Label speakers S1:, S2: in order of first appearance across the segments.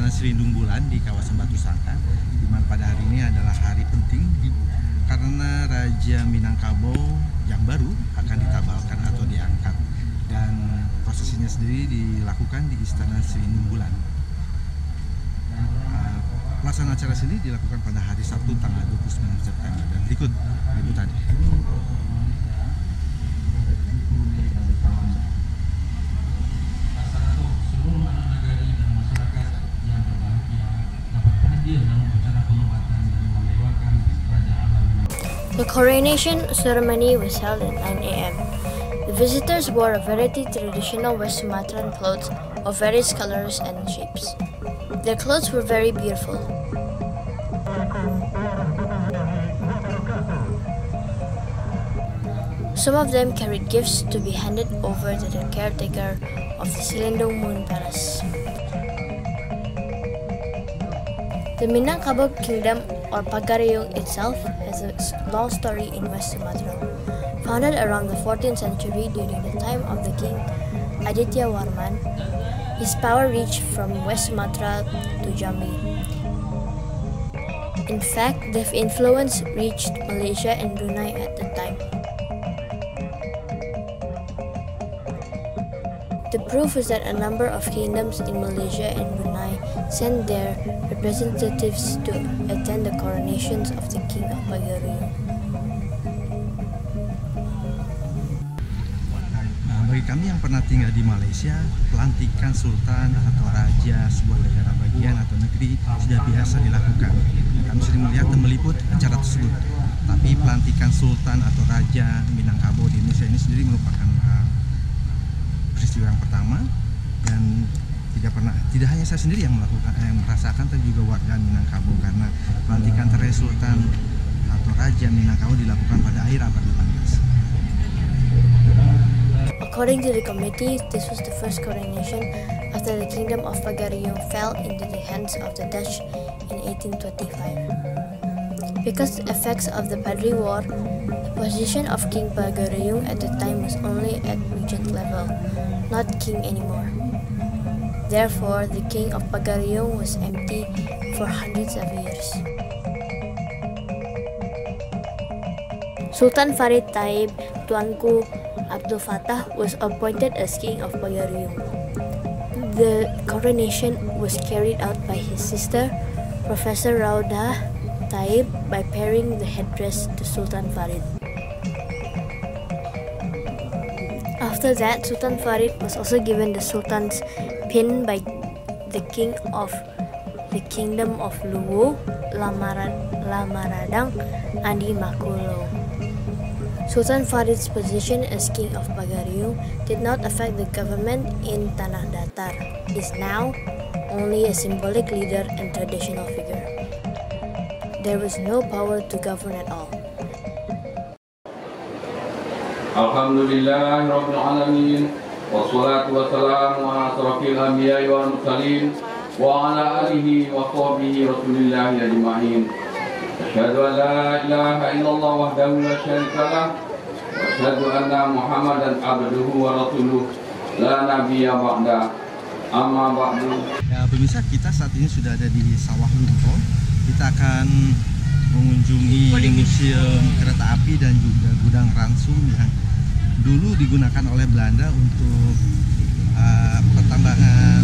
S1: Istana Selindung Bulan di kawasan Batu Sangka, di mana pada hari ini adalah hari penting karena Raja Minangkabau yang baru akan ditabalkan atau diangkat, dan prosesinya sendiri dilakukan di Istana Selindung Bulan. Pelaksanaan acara sendiri dilakukan pada hari Sabtu tanggal 29 September, dan berikut liputannya.
S2: The coronation ceremony was held at 9 a.m. The visitors wore a variety of traditional West Sumatran clothes of various colors and shapes. Their clothes were very beautiful. Some of them carried gifts to be handed over to the caretaker of the Selindung Moon Palace. The Minangkabau Kingdom, or Pagariung itself, has a long story in West Sumatra. Founded around the 14th century during the time of the King Aditya Warman, his power reached from West Sumatra to Jambi. In fact, their influence reached Malaysia and Brunei at the time. The proof is that a number of kingdoms in Malaysia and Brunei sent their representatives to attend the coronations of the King of Pagariung.
S1: Bagi kami yang pernah tinggal di Malaysia, pelantikan sultan atau raja sebuah negara bagian atau negeri sudah biasa dilakukan. Kami sering melihat dan meliput acara tersebut. Tapi pelantikan sultan atau raja Minangkabau di Indonesia ini sendiri merupakan peristiwa yang pertama, dan tidak hanya saya sendiri yang merasakan, tapi juga warga Minangkabau, karena pelantikan terakhir sultan atau raja Minangkabau dilakukan pada akhir abad 18.
S2: According to the committee, this was the first coronation after the kingdom of Pagariung fell into the hands of the Dutch in 1825. Because the effects of the Padri War, the position of King Pagariung at the time was only at regent level, not king anymore. Therefore, the king of Pagariung was empty for hundreds of years. Sultan Farid Taib Tuanku Abdul Fattah was appointed as king of Pagariung. The coronation was carried out by his sister, Professor Raudah Taib, by pairing the headdress to Sultan Farid. After that, Sultan Farid was also given the Sultan's pin by the king of the Kingdom of Luwu, Lamaradang, Andi Makulo. Sultan Farid's position as king of Pagariung did not affect the government in Tanah Datar. He is now only a symbolic leader and traditional figure. There was no power to govern at all.
S3: Alhamdulillahirabbil alamin, wassalatu wassalamu ala asrofil anbiya'i wal mursalin wa ala alihi wa sahbihi rasulillahi ajma'in. Asyhadu an la ilaha illallah wahdahu la syarika lah, wa asyhadu anna Muhammadan abduhu wa rasuluh la nabiyya ba'da. Amma ba'du.
S1: Ya, pemirsa, kita saat ini sudah ada di Sawah Lunto. Kita akan mengunjungi museum kereta api dan juga gudang ransum yang dulu digunakan oleh Belanda untuk pertambangan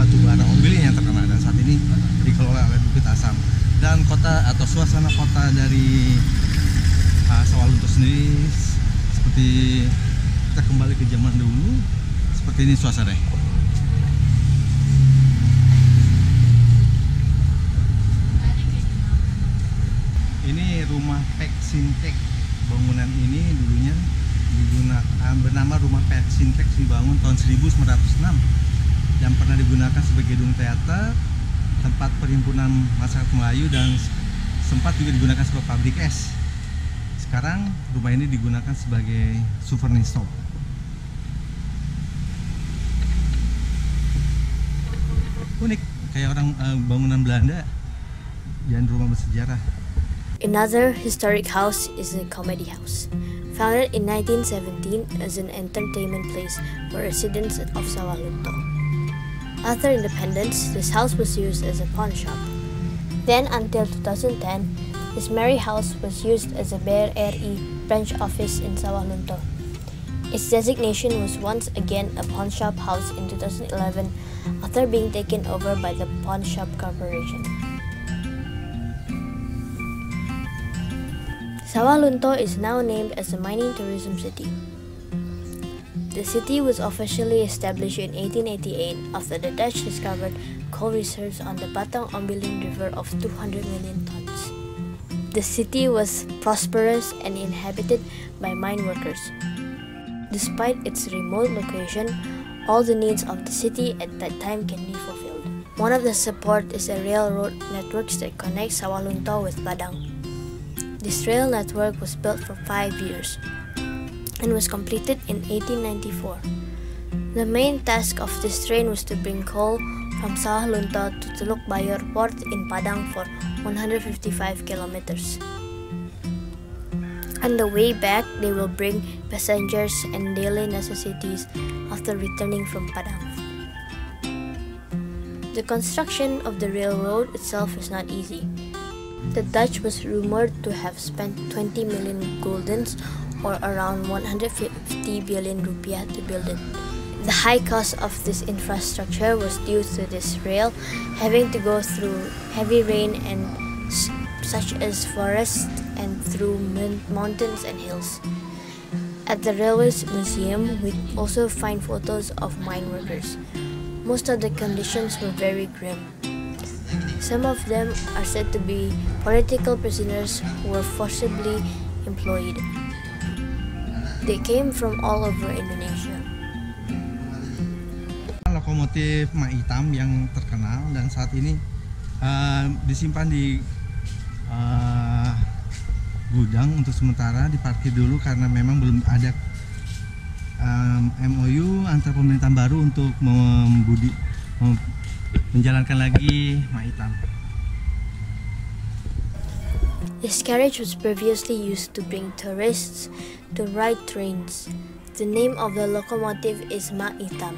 S1: batu bara ombilin yang terkenal, dan saat ini dikelola oleh Bukit Asam. Dan kota atau suasana kota dari Sawah Lunto sendiri seperti kita kembali ke zaman dulu. Seperti ini suasananya. Ini rumah Pek Sintek. Bangunan ini dulunya bernama rumah Pek Sintek, dibangun tahun 1906 dan pernah digunakan sebagai gedung teater, tempat perhimpunan masyarakat Melayu, dan sempat juga digunakan sebagai pabrik es. Sekarang rumah ini digunakan sebagai souvenir shop. Unik, kayak orang bangunan Belanda dan rumah bersejarah.
S2: Another historic house is the Comedy House. Founded in 1917 as an entertainment place for residents of Sawah Lunto. After independence, this house was used as a pawn shop. Then, until 2010, this Mary House was used as a BRI branch office in Sawah Lunto. Its designation was once again a pawn shop house in 2011 after being taken over by the Pawn Shop Corporation. Sawah Lunto is now named as a mining tourism city. The city was officially established in 1888 after the Dutch discovered coal reserves on the Batang Ombilin River of 200 million tons. The city was prosperous and inhabited by mine workers. Despite its remote location, all the needs of the city at that time can be fulfilled. One of the support is a railroad network that connects Sawah Lunto with Padang. This rail network was built for 5 years and was completed in 1894. The main task of this train was to bring coal from Sawah Lunto to Teluk Bayor Port in Padang for 155 kilometers. On the way back, they will bring passengers and daily necessities after returning from Padang. The construction of the railroad itself is not easy. The Dutch was rumored to have spent 20 million guldens or around 150 billion rupiah to build it. The high cost of this infrastructure was due to this rail having to go through heavy rain and such as forests and through mountains and hills. At the Railways Museum, we also find photos of mine workers. Most of the conditions were very grim. Some of them are said to be political prisoners who were forcibly employed. They came from all over Indonesia.
S1: Lokomotif mak hitam yang terkenal dan saat ini disimpan di gudang untuk sementara, diparkir dulu karena memang belum ada MOU antar pemerintah baru untuk menjalankan lagi mak hitam.
S2: This carriage was previously used to bring tourists to ride trains. The name of the locomotive is Mak Hitam.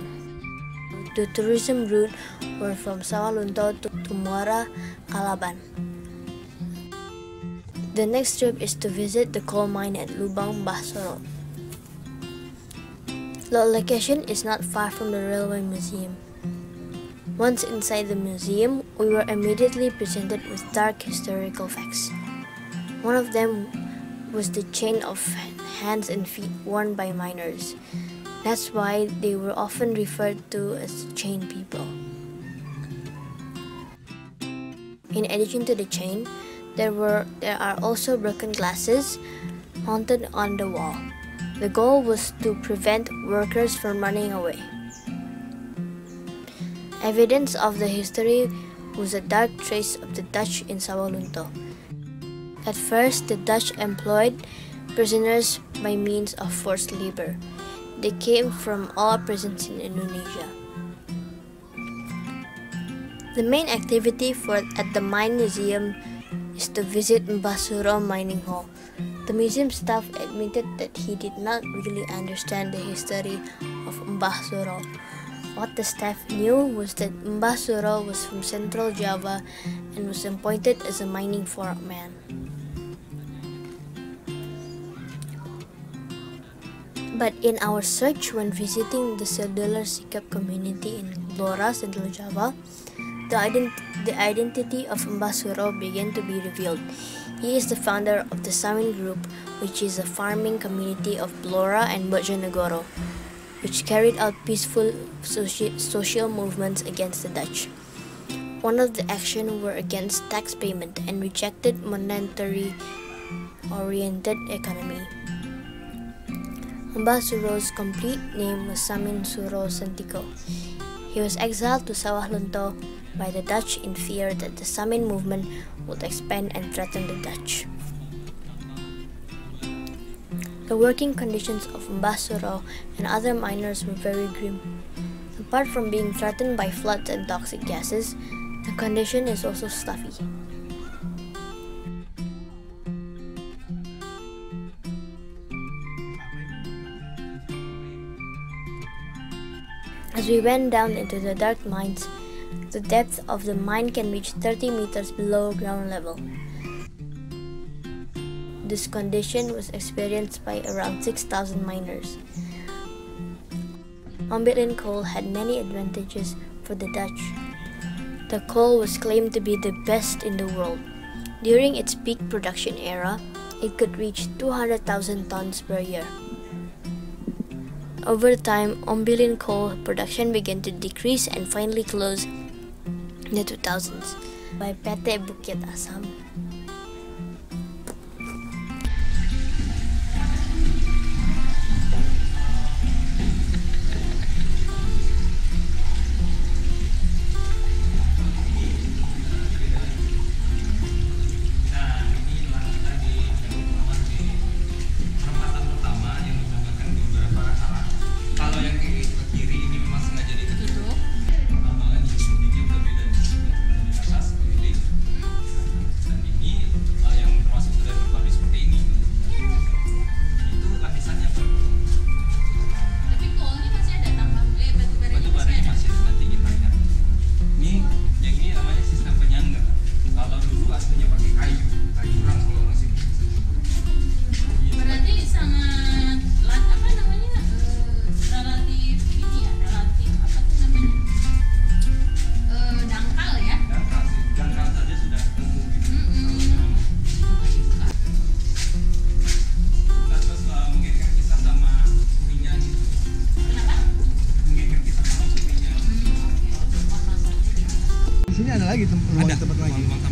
S2: The tourism route were from Sawah Lunto to Muara Kalaban. The next trip is to visit the coal mine at Lubang Mbah Soro. The location is not far from the Railway Museum. Once inside the museum, we were immediately presented with dark historical facts. One of them was the chain of hands and feet worn by miners. That's why they were often referred to as chain people. In addition to the chain, there are also broken glasses mounted on the wall. The goal was to prevent workers from running away. Evidence of the history was a dark trace of the Dutch in Sawah Lunto. At first, the Dutch employed prisoners by means of forced labor. They came from all prisons in Indonesia. The main activity at the mine museum is to visit Mbah Suro Mining Hall. The museum staff admitted that he did not really understand the history of Mbah Suro. What the staff knew was that Mbah Suro was from Central Java and was appointed as a mining foreman. But in our search when visiting the Sedular Sikap community in Blora, Central Java, the identity of Mbah Suro began to be revealed. He is the founder of the Samin Group, which is a farming community of Blora and Bojonegoro, which carried out peaceful social movements against the Dutch. One of the actions were against tax payment and rejected monetary-oriented economy. Mbah Suro's complete name was Samin Suro Sentiko. He was exiled to Sawah Lunto by the Dutch in fear that the Samin movement would expand and threaten the Dutch. The working conditions of Mbah Suro and other miners were very grim. Apart from being threatened by floods and toxic gases, the condition is also stuffy. As we went down into the dark mines, the depth of the mine can reach 30 meters below ground level. This condition was experienced by around 6,000 miners. Ombilin coal had many advantages for the Dutch. The coal was claimed to be the best in the world. During its peak production era, it could reach 200,000 tons per year. Over time, Ombilin coal production began to decrease and finally closed in the 2000s by PT Bukit Asam.
S1: Di sini ada lagi tempat lagi.